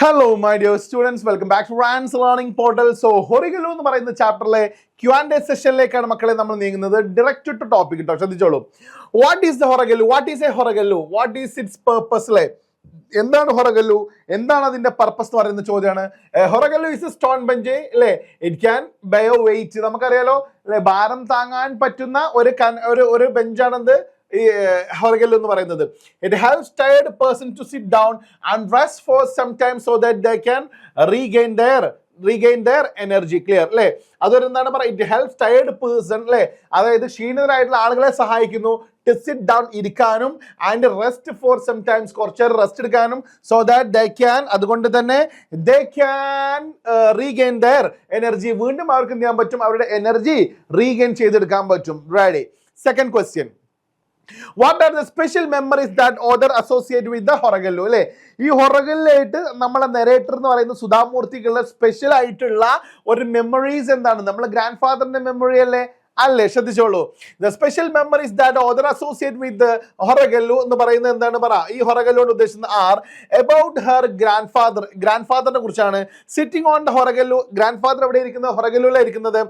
Hello, my dear students. Welcome back to Rans Learning Portal. So, Horigelu എന്ന് പറയുന്ന ചാപ്റ്ററിലെ Q&A സെഷനിലേക്കാണ് മക്കളെ നമ്മൾ നീങ്ങുന്നത്. ഡയറക്റ്റ് ടു ടോപ്പിക് കേട്ടോ, ശ്രദ്ധിച്ചോളൂ. What is the horagallu? What is a horagallu? What is its purpose? എന്താണ് ഹൊറഗല്ലു? എന്താണ് അതിന്റെ പർപ്പസ് എന്ന് പറയുന്ന ചോദ്യമാണ്. Horagallu is a stone bench അല്ലേ? It can bear weight. നമുക്കറിയാലോ അല്ലെ, ഭാരം താങ്ങാൻ പറ്റുന്ന ഒരു ബെഞ്ചാണെന്ത് ഈ ഹൊറഗല്ലു എന്ന് പറയുന്നത്. It helps tired person to sit down and rest for some time so that they can regain their energy. Clear അല്ലേ? അതൊരു എന്താണ് പറയുക, ഇറ്റ് ഹെൽപ്സ് ടയർഡ് പേഴ്സൺ അല്ലേ, അതായത് ക്ഷീണിതരായിട്ടുള്ള ആളുകളെ സഹായിക്കുന്നു ടു സിറ്റ് ഡൗൺ, ഇരിക്കാനും, and rest for some times, കുറച്ചേരം റെസ്റ്റ് എടുക്കാനും, സോ ദാറ്റ് ദേ ക്യാൻ, അതുകൊണ്ട് തന്നെ they can regain their energy, വീണ്ടും അവർക്ക് എന്ത് ചെയ്യാൻ പറ്റും, അവരുടെ എനർജി റീഗെയിൻ ചെയ്തെടുക്കാൻ പറ്റും. Ready? Second question, what are the special memories that author associate with the horagallu? അല്ലെ, ഈ ഹൊറഗല്ലായിട്ട് നമ്മളെ നെറേറ്റർ എന്ന് പറയുന്ന സുധാമൂർത്തിക്കുള്ള സ്പെഷ്യൽ ആയിട്ടുള്ള ഒരു മെമ്മറീസ് എന്താണ്? നമ്മളെ ഗ്രാൻഡ് ഫാദറിന്റെ മെമ്മറി അല്ലേ? അല്ലേ? ശ്രദ്ധിച്ചോളൂ. The special memories that author associate with horagallu എന്ന് പറയുന്നത് എന്താണ്? പറ. ഈ ഹൊറഗല്ലുകൊണ്ട് ഉദ്ദേശിക്കുന്നത് ആർ അബൌട്ട് ഹെർ ഗ്രാൻഡ് ഫാദറിനെ കുറിച്ചാണ്. Sitting on the horagallu, grandfather എവിടെ ഇരിക്കുന്നത്? ഹൊറഗല്ലുവിലാണ് ഇരിക്കുന്നത്.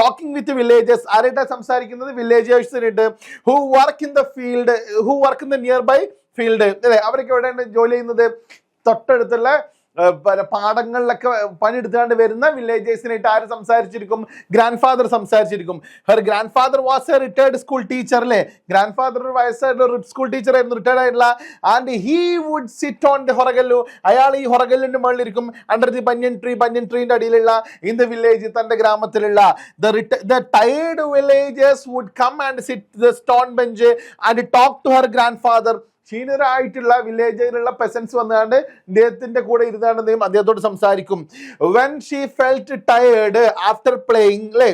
ടോക്കിംഗ് വിത്ത് വില്ലേജേഴ്സ്, ആരായിട്ടാണ് സംസാരിക്കുന്നത്? വില്ലേജേഴ്സിനായിട്ട്. Who work in the nearby field അല്ലെ, അവരൊക്കെ എവിടെയാണ് ജോലി ചെയ്യുന്നത്? തൊട്ടടുത്തുള്ള പാടങ്ങളിലൊക്കെ പണിയെടുത്താണ്ട് വരുന്ന വില്ലേജേഴ്സിനായിട്ട് ആര് സംസാരിച്ചിരിക്കും? ഗ്രാൻഡ് ഫാദർ സംസാരിച്ചിരിക്കും. Her grandfather was a retired school teacher അല്ലേ? ഗ്രാൻഡ് ഫാദർ ഒരു വയസ്സായിട്ടുള്ള സ്കൂൾ ടീച്ചർ ആയിരുന്നു, റിട്ടയർഡ് ആയിട്ടുള്ള. And he would sit on the horagallu, അയാൾ ഈ ഹൊറഗല്ലിന്റെ മുകളിൽ ഇരിക്കും. അണ്ടർ ദി ബന്യൻ ട്രീന്റെ അടിയിലുള്ള ഇൻ ദ വില്ലേജ്, തന്റെ ഗ്രാമത്തിലുള്ള the tired villagers would come and sit the stone bench and talk to her grandfather. ക്ഷീണരായിട്ടുള്ള വില്ലേജിലുള്ള പെസൻസ് വന്നുകൊണ്ട് ഇദ്ദേഹത്തിന്റെ കൂടെ ഇരുന്നാണ്ട് അദ്ദേഹത്തോട് സംസാരിക്കും. When she felt tired after playing അല്ലേ,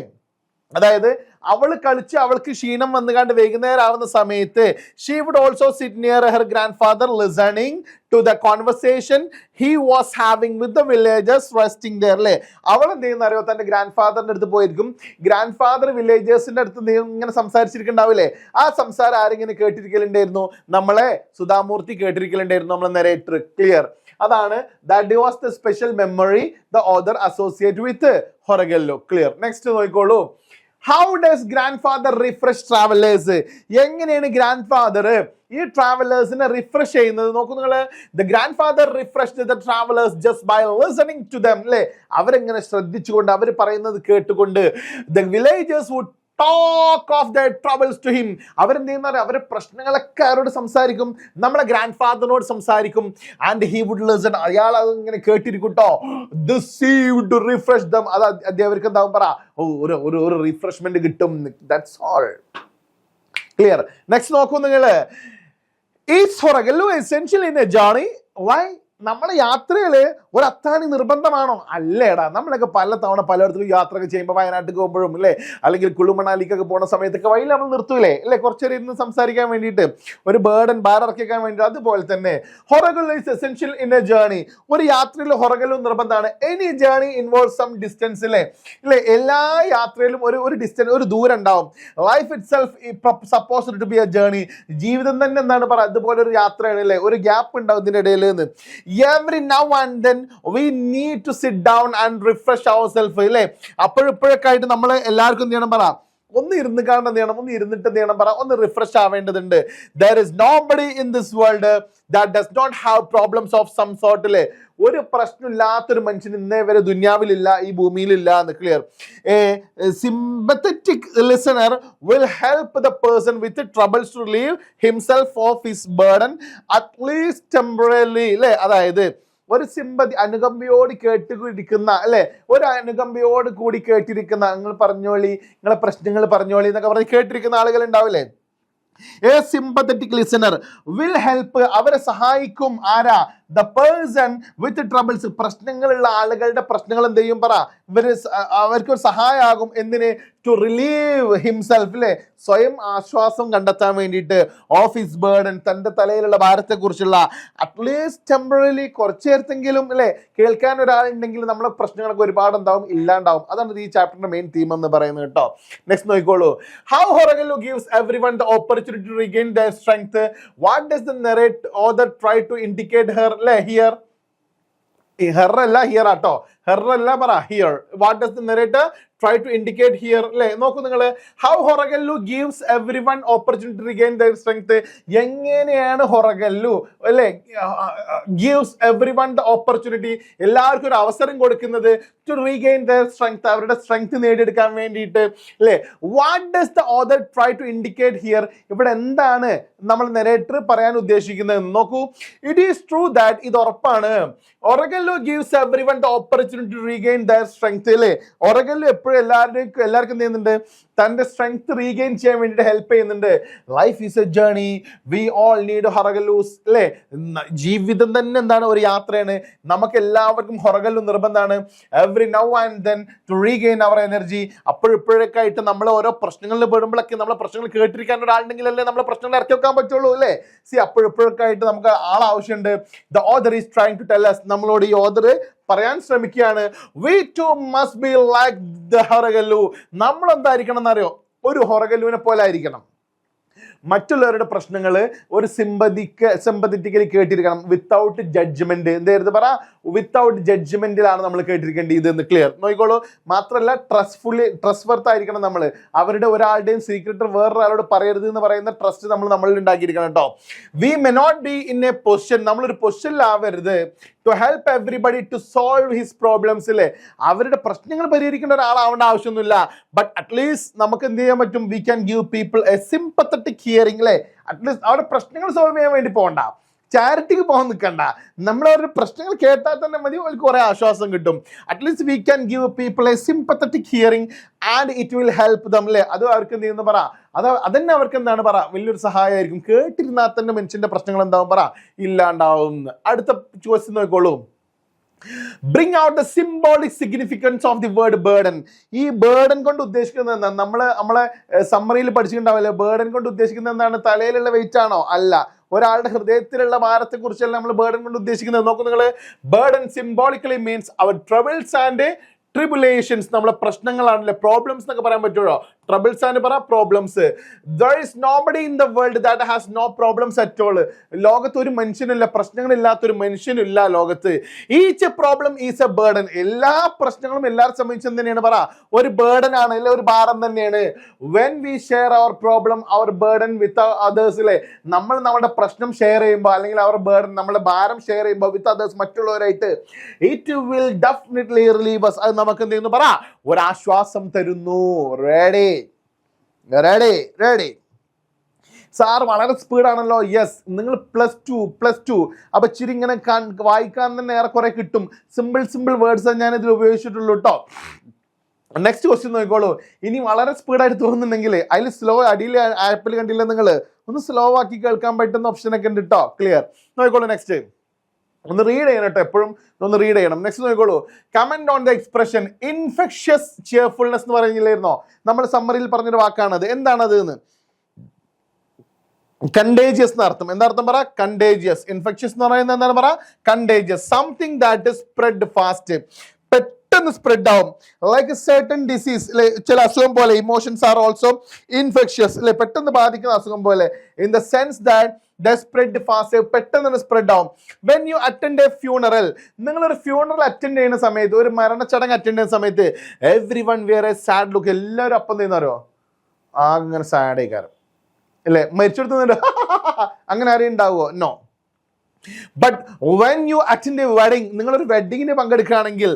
അതായത് അവള് കളിച്ച് അവൾക്ക് ക്ഷീണം വന്നുകൊണ്ട് വൈകുന്നേരം ആവുന്ന സമയത്ത് she would also sit near her grandfather listening to the conversation he was having with the villagers resting there അല്ലേ. അവൾ എന്ത് ചെയ്യുന്ന അറിയോ, തന്റെ ഗ്രാൻഡ് ഫാദറിന്റെ അടുത്ത് പോയിരിക്കും. ഗ്രാൻഡ് ഫാദർ വില്ലേജേഴ്സിന്റെ അടുത്ത് ഇങ്ങനെ സംസാരിച്ചിരിക്കണ്ടാവില്ലേ, ആ സംസാരം ആരെങ്കിലും കേട്ടിരിക്കലുണ്ടായിരുന്നു? നമ്മളെ സുധാമൂർത്തി കേട്ടിരിക്കലുണ്ടായിരുന്നു, നമ്മളെ നെറേറ്റർ. ക്ലിയർ? അതാണ് that was the special memory the author associate with ഹൊറഗല്ലു. Clear? Next നോക്കിക്കോളൂ. How does grand father refresh travellers? എങ്ങനെയാണ് ഗ്രാൻഡ് ഫാദർ ഈ ട്രാവലേഴ്സിനെ റിഫ്രഷ് ചെയ്യുന്നത്? നോക്കൂ നിങ്ങൾ. The grand father refreshed the travellers just by listening to them അല്ലേ, അവരെങ്ങനെ ശ്രദ്ധിച്ചുകൊണ്ട്, അവർ പറയുന്നത് കേട്ടുകൊണ്ട്. The villagers would talk of the troubles to him, അവരെന്ത് ചെയ്യുന്ന അവരെ പ്രശ്നങ്ങളൊക്കെ അവരോട് സംസാരിക്കും, നമ്മളെ ഗ്രാൻഡ് ഫാദറിനോട് സംസാരിക്കും. ആൻഡ് ഹി വുഡ് ലിസൺ, അയാൾ അത് ഇങ്ങനെ കേട്ടിരിക്കൂട്ടോ. This he would refresh them, അത് അവർക്ക് എന്താവും പറ, ഒരു റിഫ്രഷ്മെന്റ് കിട്ടും. That's all. ക്ലിയർ? നെക്സ്റ്റ് നോക്കൂ നിങ്ങൾ. Is horagallu essential in a journey? Why? നമ്മളെ യാത്രയില് ഒരു അത്താണി നിർബന്ധമാണോ? അല്ലേടാ. നമ്മളൊക്കെ പലതവണ പലയിടത്തും യാത്രയൊക്കെ ചെയ്യുമ്പോൾ, വയനാട്ടിൽ പോകുമ്പോഴും അല്ലേ, അല്ലെങ്കിൽ കുളു മണാലിക്കൊക്കെ പോകുന്ന സമയത്തൊക്കെ വഴിയിൽ നമ്മൾ നിർത്തൂലേ അല്ലേ, കുറച്ചേരം ഇരുന്ന് സംസാരിക്കാൻ വേണ്ടിയിട്ട്, ഒരു ഭാരറക്കാൻ വേണ്ടിയിട്ട്. അതുപോലെ തന്നെ horagallu is essential in a journey. ഒരു യാത്രയിൽ ഹൊറഗല്ലു നിർബന്ധമാണ്. Any journey involve some distance അല്ലേ. എല്ലാ യാത്രയിലും ഒരു ഡിസ്റ്റൻസ്, ഒരു ദൂരം ഉണ്ടാവും. Life itself supposed to be a journey. ജീവിതം തന്നെ എന്താണ് പറയുക, അതുപോലെ ഒരു യാത്രയാണ് അല്ലേ, ഒരു ഗ്യാപ്പ് ഉണ്ടാവും ഇതിന്റെ ഇടയിൽ നിന്ന്. Every now and then we need to sit down and refresh ourselves അല്ലേ. അപ്പോഴൊക്കെ ആയിട്ട് നമ്മൾ എല്ലാവർക്കും എന്ത് ചെയ്യണം പറ, ഒന്ന് ഇരുന്ന് കാണണം, എന്ത് ചെയ്യണം, ഒന്ന് ഇരുന്നിട്ട് എന്ത് ചെയ്യണം പറ, ഒന്ന് refresh ആവേണ്ടതുണ്ട്. There is nobody in this world that does not have problems of some sort അല്ലേ. ഒരു പ്രശ്നമില്ലാത്തൊരു മനുഷ്യൻ ഇന്നേ വരെ ദുനിയാവിലില്ല, ഈ ഭൂമിയിലില്ല എന്ന്. Clear? A sympathetic listener will help the person with troubles to relieve himself of his burden at least temporarily അല്ലേ. അതായത് ഒരു സിമ്പതി, അനുകമ്പയോട് കേട്ടിരിക്കുന്ന അല്ലെ, ഒരു അനുകമ്പയോട് കൂടി കേട്ടിരിക്കുന്ന, നിങ്ങൾ പറഞ്ഞോളി, നിങ്ങളെ പ്രശ്നങ്ങൾ പറഞ്ഞോളി എന്നൊക്കെ പറഞ്ഞ് കേട്ടിരിക്കുന്ന ആളുകൾ ഉണ്ടാവില്ലേ. A sympathetic listener will help, അവരെ സഹായിക്കും. ആരാ? ദ പേഴ്സൺ വിത്ത് ട്രബിൾസ്, പ്രശ്നങ്ങളുള്ള ആളുകളുടെ പ്രശ്നങ്ങൾ എന്ത് ചെയ്യും പറ, അവർക്ക് ഒരു സഹായമാകും. എന്തിന്? ടു റിലീവ് ഹിംസെൽഫ് അല്ലേ, സ്വയം ആശ്വാസം കണ്ടെത്താൻ വേണ്ടിയിട്ട്. ഓഫ് ഹിസ് ബേർഡൻ, തൻ്റെ തലയിലുള്ള ഭാരത്തെ കുറിച്ചുള്ള. അറ്റ്ലീസ്റ്റ് ടെമ്പററിലി, കുറച്ചു നേരത്തെങ്കിലും അല്ലേ, കേൾക്കാൻ ഒരാളുണ്ടെങ്കിൽ നമ്മളെ പ്രശ്നങ്ങളൊക്കെ ഒരുപാട് എന്താവും, ഇല്ലാണ്ടാവും. അതാണ് ഈ ചാപ്റ്ററിന്റെ മെയിൻ തീം എന്ന് പറയുന്നത് കേട്ടോ. നെക്സ്റ്റ് നോക്കിക്കോളൂ. How horagallu gives everyone the opportunity to regain their strength? What does the narrator try to indicate her here Her alla here ato. Her alla para here. What does the narrator try to indicate here? How Horagallu gives everyone opportunity to regain their strength. Yengeneയാണ് Horagallu gives everyone the opportunity. എല്ലാവർക്കും ഒരു അവസരം കൊടുക്കുന്നത് to regain their strength. അവരുടെ strength നേടിയെടുക്കാൻ വേണ്ടിയിട്ട് അല്ലേ? What does the author try to indicate here? ഇവിടെ എന്താണ് നമ്മൾ narrator പറയാൻ ഉദ്ദേശിക്കുന്നത് നോക്കൂ. It is true that ഇത് ഉറപ്പാണ്. Horagallu gives everyone the opportunity to regain their strength അല്ലേ? Horagallu എപ്പോഴും എല്ലാവർക്കും എന്ത് ചെയ്യുന്നുണ്ട്? തന്റെ സ്ട്രെങ്ത് റീഗെയിൻ ചെയ്യാൻ വേണ്ടിയിട്ട് ഹെൽപ്പ് ചെയ്യുന്നുണ്ട്. Life is a journey, we all need horagallus അല്ലേ? ജീവിതം തന്നെ എന്താണ്? ഒരു യാത്രയാണ്. നമുക്ക് എല്ലാവർക്കും ഹൊറഗല്ലു നിർബന്ധമാണ്. Every now and then to regain our energy. അപ്പോഴിപ്പോഴൊക്കെ ആയിട്ട് നമ്മൾ ഓരോ പ്രശ്നങ്ങളിൽ പെടുമ്പോഴൊക്കെ നമ്മളെ പ്രശ്നങ്ങൾ കേട്ടിരിക്കാൻ ഒരാളുണ്ടെങ്കിലല്ലേ നമ്മളെ പ്രശ്നങ്ങൾ ഇറക്കി വെക്കാൻ പറ്റുള്ളൂ അല്ലേ? അപ്പോഴിപ്പോഴൊക്കെ ആയിട്ട് നമുക്ക് ആവശ്യമുണ്ട്. The author is trying to tell us, നമ്മളോട് ഈ ഓഥർ പറയാൻ ശ്രമിക്കുകയാണ്, we too must be like the ഹൊറഗല്ലു. നമ്മൾ എന്തായിരിക്കണം എന്നറിയോ? ഒരു ഹൊറഗല്ലുവിനെ പോലെ ആയിരിക്കണം. മറ്റുള്ളവരുടെ പ്രശ്നങ്ങൾ ഒരു സിമ്പതിക്കലി കേട്ടിരിക്കണം, വിത്തൗട്ട് ജഡ്ജ്മെന്റ്. എന്തായിരുന്നു പറ? വിത്തൗട്ട് ജഡ്ജ്മെന്റിലാണ് നമ്മൾ കേട്ടിരിക്കേണ്ടത് എന്ന് ക്ലിയർ നോക്കിക്കോളൂ. മാത്രമല്ല ട്രസ്റ്റ് വർത്ത് ആയിരിക്കണം നമ്മൾ. അവരുടെ ഒരാളുടെയും സീക്രട്ട് വേറൊരാളോട് പറയരുത് എന്ന് പറയുന്ന ട്രസ്റ്റ് നമ്മളിൽ ഉണ്ടാക്കിയിരിക്കണം കേട്ടോ. We may not be in a position, നമ്മളൊരു പൊസിഷനിലാവരുത് to help everybody to solve his problems അല്ലേ? അവരുടെ പ്രശ്നങ്ങൾ പരിഹരിക്കേണ്ട ഒരാളാവേണ്ട ആവശ്യമൊന്നുമില്ല. ബട്ട് അറ്റ്ലീസ്റ്റ് നമുക്ക് എന്ത് ചെയ്യാൻ പറ്റും? We can give people A sympathetic hearing അല്ലേ? അറ്റ്ലീസ്റ്റ് അവരുടെ പ്രശ്നങ്ങൾ സോൾവ് ചെയ്യാൻ വേണ്ടി പോകണ്ട, ചാരിറ്റിക്ക് പോകാൻ നിൽക്കണ്ട. നമ്മളവരുടെ പ്രശ്നങ്ങൾ കേട്ടാൽ തന്നെ മതി, അവർക്ക് കുറെ ആശ്വാസം കിട്ടും. At least we can give people A sympathetic hearing and it will help them അല്ലേ? അത് അവർക്ക് എന്ത് ചെയ്യുന്നു പറ, അതന്നെ അവർക്ക് എന്താണ് പറ, വലിയൊരു സഹായമായിരിക്കും. കേട്ടിരുന്നാൽ തന്നെ മനുഷ്യന്റെ പ്രശ്നങ്ങൾ എന്താവും പറ, ഇല്ലാണ്ടാവും. അടുത്ത ക്വസ്റ്റ്യൻ നോക്കിക്കോളൂ. Bring out the symbolic significance of the word burden. ഈ ബേർഡൻ കൊണ്ട് ഉദ്ദേശിക്കുന്നത് എന്താണ്? നമ്മളെ സമ്മറിയിൽ പഠിച്ചിട്ടുണ്ടാവില്ലേ? ബേർഡൻ കൊണ്ട് ഉദ്ദേശിക്കുന്നത് എന്താണ്? തലയിലുള്ള വെയിറ്റ് ആണോ? അല്ല, ഒരാളുടെ ഹൃദയത്തിലുള്ള ഭാരത്തെ കുറിച്ചല്ല നമ്മൾ ബേർഡൻ കൊണ്ട് ഉദ്ദേശിക്കുന്നത്. നോക്കൂ നിങ്ങൾ, burden symbolically means our troubles and tribulations. നമ്മളെ പ്രശ്നങ്ങളാണല്ലേ, പ്രോബ്ലംസ് എന്നൊക്കെ പറയാൻ പറ്റുമോ? ട്രബിൾസ് ആണ് പറ, problems. There is nobody in the world that has no problems at all. ലോകത്ത് ഒരു മനുഷ്യനില്ല, പ്രശ്നങ്ങളില്ലാത്തൊരു മനുഷ്യനില്ല ലോകത്ത്. Each problem is A burden. എല്ലാ പ്രശ്നങ്ങളും എല്ലാവരും സംബന്ധിച്ചും തന്നെയാണ് പറ, ഒരു ബേർഡൻ ആണ് അല്ലെ, ഒരു ഭാരം തന്നെയാണ്. When we share our problem, our burden with others അല്ലേ? നമ്മൾ നമ്മുടെ പ്രശ്നം ഷെയർ ചെയ്യുമ്പോൾ, അല്ലെങ്കിൽ our burden, നമ്മുടെ ഭാരം ഷെയർ ചെയ്യുമ്പോൾ with others, മറ്റുള്ളവരായിട്ട്, it will definitely relieve us. അത് നമുക്ക് എന്ത് ചെയ്യുന്നു പറ, ഒരാശ്വാസം തരുന്നു. റെഡി സാർ വളരെ സ്പീഡാണല്ലോ. യെസ്, നിങ്ങൾ പ്ലസ് ടു അപ്പൊ ഇച്ചിരി ഇങ്ങനെ വായിക്കാൻ തന്നെ ഏറെക്കുറെ കിട്ടും. സിമ്പിൾ വേർഡ്സ് ഞാൻ ഇതിൽ ഉപയോഗിച്ചിട്ടുള്ളൂ കേട്ടോ. നെക്സ്റ്റ് ക്വസ്റ്റ്യൻ നോക്കിക്കോളൂ. ഇനി വളരെ സ്പീഡായിട്ട് തോന്നുന്നുണ്ടെങ്കിൽ അതിൽ സ്ലോ, അടിയിൽ ആപ്പിൽ കണ്ടില്ല നിങ്ങൾ, ഒന്ന് സ്ലോ ആക്കി കേൾക്കാൻ പറ്റുന്ന ഓപ്ഷനൊക്കെ ഉണ്ട് കേട്ടോ. ക്ലിയർ നോക്കിക്കോളൂ. നെക്സ്റ്റ് ഒന്ന് റീഡ് ചെയ്യണം കേട്ടോ, എപ്പോഴും ഒന്ന് റീഡ് ചെയ്യണം. നെക്സ്റ്റ് നോക്കിക്കോളൂ. Comment on the expression infectious cheerfulness എന്ന് പറയുന്നില്ലായിരുന്നോ? നമ്മൾ സമ്മറിയിൽ പറഞ്ഞൊരു വാക്കാണത്. എന്താണത് എന്ന്? കണ്ടേജിയസ് എന്ന അർത്ഥം. എന്താ അർത്ഥം പറ? കണ്ടേജിയസ്. ഇൻഫെക്ഷ്യസ് എന്ന് പറയുന്നത് എന്താണ് പറ? Contagious. Something that is spread fast, പെട്ടെന്ന് സ്പ്രെഡ് ആവും. ലൈക്ക് സർട്ടൻ ഡിസീസ് അല്ലെ, ചില അസുഖം പോലെ. ഇമോഷൻസ് ആർ ഓൾസോ ഇൻഫെക്ഷ്യസ് അല്ലെ, പെട്ടെന്ന് ബാധിക്കുന്ന അസുഖം പോലെ. In the sense that they spread fast, പെട്ടെന്ന് സ്പ്രെഡ് ആവും. when you attend a funeral, നിങ്ങളൊരു ഫ്യൂണറൽ അറ്റൻഡ് ചെയ്യുന്ന സമയത്ത്, ഒരു മരണച്ചടങ്ങ് അറ്റൻഡ് ചെയ്യുന്ന സമയത്ത്, everyone wear a sad look. എല്ലാവരും അപ്പം ചെയ്യുന്നവരോ അങ്ങനെ സാഡ് ആയിക്കാരം അല്ലേ? മരിച്ചെടുത്തുന്നുണ്ട് അങ്ങനെ ആരെയും ഉണ്ടാവുമോ? No. But when you attend a wedding, നിങ്ങളൊരു വെഡിങ്ങിന് പങ്കെടുക്കുകയാണെങ്കിൽ,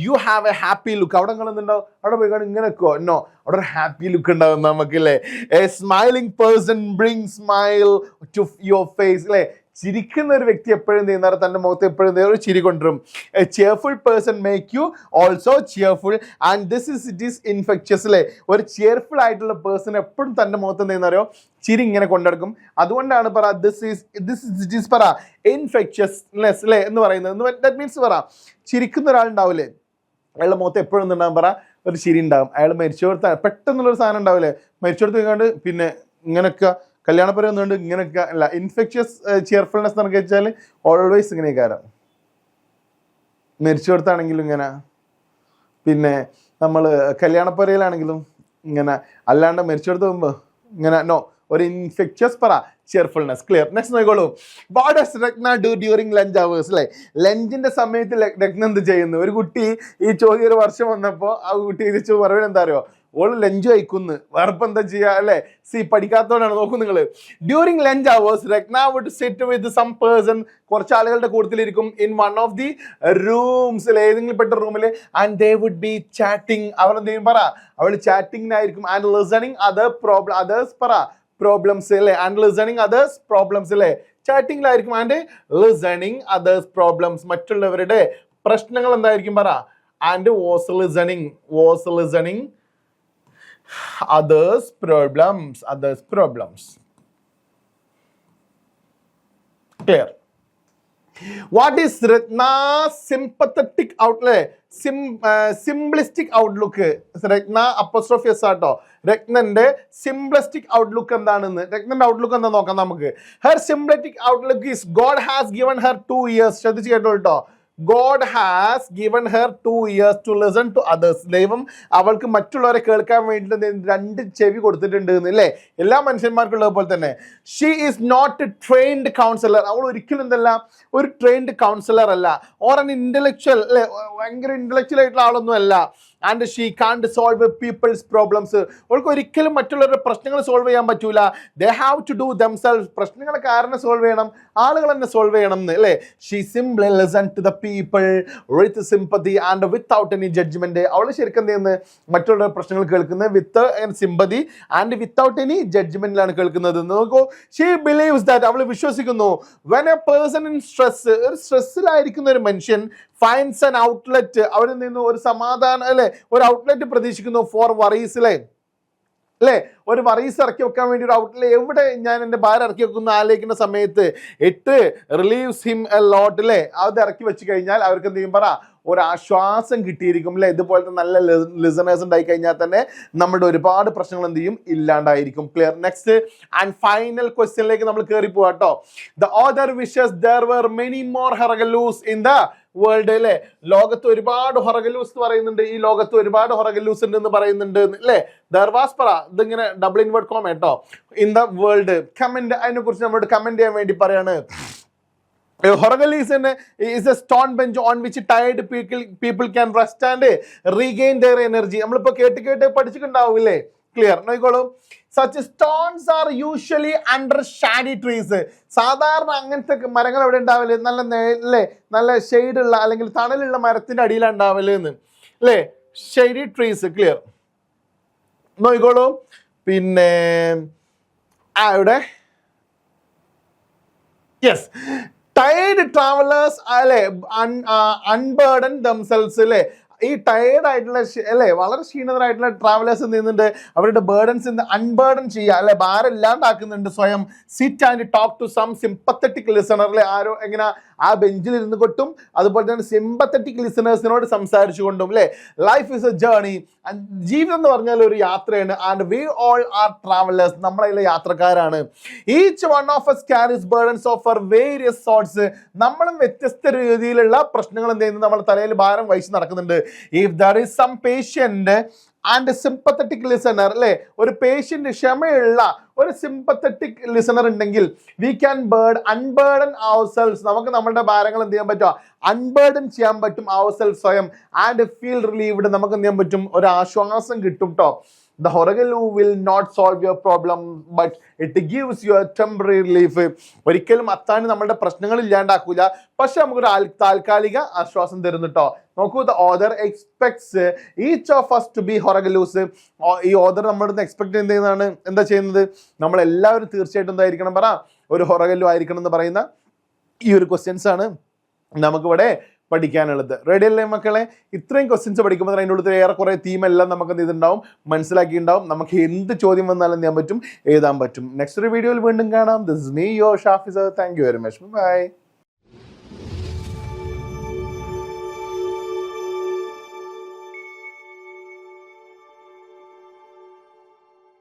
you have a happy look. അവിടെ നിങ്ങളുണ്ടാവും, അവിടെ പോയി ഇങ്ങനെ വെക്കോ? നോ, അവിടെ ഒരു ഹാപ്പി ലുക്ക് ഉണ്ടാവും നമുക്കല്ലേ. A smiling person bring smile to your face അല്ലേ? ചിരിക്കുന്ന ഒരു വ്യക്തി എപ്പോഴും ചെയ്യുന്നവർ തൻ്റെ മുഖത്ത് എപ്പോഴും ഒരു ചിരി കൊണ്ടുവരും. A cheerful person make you also cheerful and it is infectious അല്ലേ? ഒരു ചിയർഫുൾ ആയിട്ടുള്ള പേഴ്സൺ എപ്പോഴും തൻ്റെ മുഖത്ത് എന്തെയ്യുന്നവരോ ചിരി ഇങ്ങനെ കൊണ്ടെടുക്കും. അതുകൊണ്ടാണ് പറ ഇറ്റ് ഈസ് പറ ഇൻഫെക്ഷ്യസ്നെസ് അല്ലേ എന്ന് പറയുന്നത്. ദാറ്റ് മീൻസ് പറ, ചിരിക്കുന്ന ഒരാളുണ്ടാവില്ലേ, അയാളുടെ മുഖത്ത് എപ്പോഴും എന്തുണ്ടാകും പറ, ഒരു ചിരി ഉണ്ടാവും. അയാൾ മരിച്ചോടത്ത് പെട്ടെന്നുള്ളൊരു സാധനം ഉണ്ടാവില്ലേ, മരിച്ചോടത്ത് കണ്ട് പിന്നെ ഇങ്ങനെയൊക്കെ കല്യാണപ്പുര ഒന്നുകൊണ്ട് ഇങ്ങനെയൊക്കെ അല്ല. ഇൻഫെക്ഷ്യസ് ചിയർഫുൾനെസ് എന്നൊക്കെ വെച്ചാൽ ഓൾവേസ് ഇങ്ങനെ കാരണം മരിച്ചു കൊടുത്താണെങ്കിലും ഇങ്ങനെ, പിന്നെ നമ്മൾ കല്യാണപ്പുരയിലാണെങ്കിലും ഇങ്ങനെ, അല്ലാണ്ട് മരിച്ചു കൊടുത്ത് പോകുമ്പോൾ ഇങ്ങനെ നോ, ഒരു ഇൻഫെക്ച്വസ് പറ cheerfulness. Clear. Next നോക്കിക്കോളൂ. What does Ragna do during lunch hours? അല്ലേ, ലഞ്ചിന്റെ സമയത്ത് രഗ്ന എന്ത് ചെയ്യുന്നു? ഒരു കുട്ടി ഈ ചോദ്യം ഒരു വർഷം വന്നപ്പോൾ ആ കുട്ടി തിരിച്ചു പറയുന്നത് എന്താ അറിയോ? ഓള് ലഞ്ച് കഴിക്കുന്നു, വേർപ്പം എന്താ ചെയ്യുക അല്ലെ? പഠിക്കാത്തവരാണ്. നോക്കൂ നിങ്ങൾ, during lunch hours Ragna would sit with some person, കുറച്ച് ആളുകളുടെ കൂട്ടത്തിലിരിക്കും, in one of the rooms, ഏതെങ്കിലും പെട്ട റൂമിൽ, and they would be chatting. അവർ എന്തെങ്കിലും പറ, അവൾ ചാറ്റിംഗിനായിരിക്കും, ആൻഡ് ലിസണിങ് അതേഴ്സ് പറ പ്രോബ്ലംസ് അല്ലേ, ആൻഡ് ലിസണിങ് അതേഴ്സ് പ്രോബ്ലംസ് അല്ലേ, ചാറ്റിംഗിലായിരിക്കും ആൻഡ് ലിസണിങ് അതേഴ്സ് പ്രോബ്ലംസ്, മറ്റുള്ളവരുടെ പ്രശ്നങ്ങൾ എന്തായിരിക്കും പറ, and was listening others problems. Clear. What is Ragna's sympathetic outlet? Simplistic outlook. Ragna apostrophe s ആട്ടോ. രഗ്നന്റെ സിംപ്ലിസ്റ്റിക് ഔട്ട്ലുക്ക് എന്താണെന്ന്, രഗ്നന്റെ ഔട്ട്ലുക്ക് എന്താ നോക്കാം നമുക്ക്. Her simplistic outlook is God has given her 2 years. ശ്രദ്ധിച്ച് കേട്ടോ കേട്ടോ. God has given her 2 years to listen to others. ദൈവം അവൾക്ക് മറ്റുള്ളവരെ കേൾക്കാൻ വേണ്ടിയിട്ട് 2 ചെവി കൊടുത്തിട്ടുണ്ട് അല്ലേ, എല്ലാ മനുഷ്യന്മാർക്കുള്ളത് പോലെ തന്നെ. She is not a trained counsellor. അവൾ ഒരിക്കലും എന്തല്ല, ഒരു ട്രെയിൻഡ് കൗൺസിലർ അല്ല. ഓർ ആൻ ഇന്റലക്ച്വൽ അല്ലെ, ഭയങ്കര ഇന്റലക്ച്വൽ ആയിട്ടുള്ള ആളൊന്നും അല്ല. And she can't solve people's problems. അവൾക്ക് ഒരിക്കലും മറ്റുള്ളവരുടെ പ്രശ്നങ്ങൾ സോൾവ് ചെയ്യാൻ പറ്റൂല. They have to do themselves. പ്രശ്നങ്ങളൊക്കെ ആരെന്നെ സോൾവ് ചെയ്യണം? ആളുകൾ തന്നെ സോൾവ് ചെയ്യണം എന്ന് അല്ലേ. She simply listen to the people with sympathy and without any judgement. അവൾ ശരിക്കും എന്ത് ചെയ്യുന്നത്? മറ്റുള്ളവരുടെ പ്രശ്നങ്ങൾ കേൾക്കുന്നത് with sympathy and without any ജഡ്ജ്മെന്റിലാണ് കേൾക്കുന്നത്. നോക്കൂ, ഷീ ബിലീവ്സ് ദാറ്റ്, അവൾ വിശ്വസിക്കുന്നു, when a person in stress, ഒരു സ്ട്രെസ്സിലായിരിക്കുന്ന ഒരു മനുഷ്യൻ ഫൈൻഡ്സ് ആൻ ഔട്ട്ലെറ്റ്, അവരിൽ നിന്ന് ഒരു സമാധാനം അല്ലെ, ഒരു ഔട്ട്ലെറ്റ് പ്രതീക്ഷിക്കുന്നു ഫോർ വറീസ് അല്ലേ, ഒരു വറീസ് ഇറക്കി വെക്കാൻ വേണ്ടി ഒരു ഔട്ട്ലെറ്റ്, എവിടെ ഞാൻ എൻ്റെ ഭാര്യ ഇറക്കി വെക്കുന്ന ആലോചിക്കുന്ന സമയത്ത് it relieves him a lot അല്ലേ, അത് ഇറക്കി വെച്ച് കഴിഞ്ഞാൽ അവർക്ക് എന്ത് ചെയ്യും പറ, ഒരു ആശ്വാസം കിട്ടിയിരിക്കും അല്ലേ. ഇതുപോലത്തെ നല്ല ലിസണേഴ്സ് ഉണ്ടായി കഴിഞ്ഞാൽ തന്നെ നമ്മുടെ ഒരുപാട് പ്രശ്നങ്ങൾ എന്ത് ചെയ്യും? ഇല്ലാണ്ടായിരിക്കും. ക്ലിയർ. നെക്സ്റ്റ് ആൻഡ് ഫൈനൽ ക്വസ്റ്റ്യനിലേക്ക് നമ്മൾ കയറി പോവാ കേട്ടോ. The author wishes there were many more horagallus in the world അല്ലേ. ലോകത്ത് ഒരുപാട് ഹൊറഗലൂസ് പറയുന്നുണ്ട്, ഈ ലോകത്ത് ഒരുപാട് ഹൊറഗലൂസ് ഉണ്ട് എന്ന് പറയുന്നുണ്ട് അല്ലേ. ദർവാസ് പറ, ഇതിങ്ങനെ ഡബിൾ ഇൻവേർട്ട് കോമ കേട്ടോ. ഇൻ ദ വേൾഡ് കമന്റ്, അതിനെ കുറിച്ച് നമ്മളോട് കമന്റ് ചെയ്യാൻ വേണ്ടി പറയാണ്. Horagales is a stone bench on which tired people can rest and regain their energy. നമ്മളിപ്പോ കേട്ട് പഠിച്ചിട്ടുണ്ടാവില്ലേ? ക്ലിയർ. നോക്കിക്കോളൂ. Such stones are usually under shady trees. സാധാരണ അങ്ങനത്തെ മരങ്ങൾ എവിടെ ഉണ്ടാവില്ലേ? നല്ല ഷെയ്ഡ് ഉള്ള അല്ലെങ്കിൽ തണലുള്ള മരത്തിന്റെ അടിയിലാണ് ഉണ്ടാവില്ലേ എന്ന് അല്ലേ. Shady trees. ക്ലിയർ. നോക്കിക്കോളൂ. പിന്നെ ഇവിടെ യെസ്, ടയേർഡ് ട്രാവലേഴ്സ് അല്ലെ, അൺബേർഡൻ ദംസെൽസ് അല്ലെ. ഈ ടയേർഡ് ആയിട്ടുള്ള അല്ലെ, വളരെ ക്ഷീണിതരായിട്ടുള്ള ട്രാവലേഴ്സ് എന്ത് ചെയ്യുന്നുണ്ട്? അവരുടെ ബേർഡൻസ് അൺബേർഡൻ ചെയ്യുക അല്ലെ, ഭാരം ഇല്ലാണ്ടാക്കുന്നുണ്ട് സ്വയം. Sit and talk to some sympathetic listener അല്ലെ. ആരോ എങ്ങനെ ആ ബെഞ്ചിൽ ഇരുന്ന് കൊട്ടും, അതുപോലെ തന്നെ സിമ്പത്തറ്റിക് ലിസണേഴ്സിനോട് സംസാരിച്ചു കൊണ്ടും അല്ലെ. Life is a journey. ജീവിതം എന്ന് പറഞ്ഞാൽ ഒരു യാത്രയാണ്. And we all are travellers. നമ്മളതിലെ യാത്രക്കാരാണ്. Each one of us carries burdens of our various sorts. നമ്മളും വ്യത്യസ്ത രീതിയിലുള്ള പ്രശ്നങ്ങൾ എന്ത് ചെയ്യുന്നു? നമ്മുടെ തലയിൽ ഭാരം വഹിച്ച് നടക്കുന്നുണ്ട്. If there is some patient and sympathetic listener അല്ലേ, ഒരു പേഷ്യന്റ് ക്ഷമയുള്ള ഒരു സിമ്പത്തറ്റിക് ലിസണർ ഉണ്ടെങ്കിൽ വി ക്യാൻ അൺബേർഡൻ ourselves. നമുക്ക് നമ്മുടെ ഭാരങ്ങൾ എന്ത് ചെയ്യാൻ പറ്റും? അൺബേർഡൻ ചെയ്യാൻ പറ്റും ourselves സ്വയം. And feel relieved. നമുക്ക് എന്ത് ചെയ്യാൻ പറ്റും? ഒരു ആശ്വാസം കിട്ടും കേട്ടോ. The Horagelu will not solve your problem, but it gives you a temporary relief. ഒരിക്കലും അത്താന് നമ്മുടെ പ്രശ്നങ്ങൾ ഇല്ലാണ്ടാക്കൂല, പക്ഷെ നമുക്കൊരു താൽക്കാലിക ആശ്വാസം തരുന്നു കേട്ടോ. നോക്കൂ, the author expects each of us to be Horagelus. ഈ ഓദർ നമ്മുടെ അടുത്ത് എക്സ്പെക്ട് ചെയ്യുന്നതാണ് എന്താ ചെയ്യുന്നത്? നമ്മളെല്ലാവരും തീർച്ചയായിട്ടും എന്തായിരിക്കണം പറ, ഒരു ഹൊറഗലു ആയിരിക്കണം എന്ന് പറയുന്ന ഈ ഒരു ക്വസ്റ്റ്യൻസ് ആണ് നമുക്കിവിടെ പഠിക്കാനുള്ളത്. റെഡി അല്ലേ മക്കളെ? ഇത്രയും ക്വസ്റ്റ്യൻസ് പഠിക്കുമ്പോൾ അതിൻ്റെ ഉള്ളിൽ ഏറെക്കുറെ തീമെല്ലാം നമുക്ക് എന്ത് ചെയ്തിട്ടുണ്ടാവും? മനസ്സിലാക്കിയിട്ടുണ്ടാവും. നമുക്ക് എന്ത് ചോദ്യം വന്നാലും എന്ത് ചെയ്യാൻ പറ്റും? എഴുതാൻ പറ്റും. നെക്സ്റ്റ് ഒരു വീഡിയോയിൽ വീണ്ടും കാണാം. This is me your Shafisa. Thank you very much. By.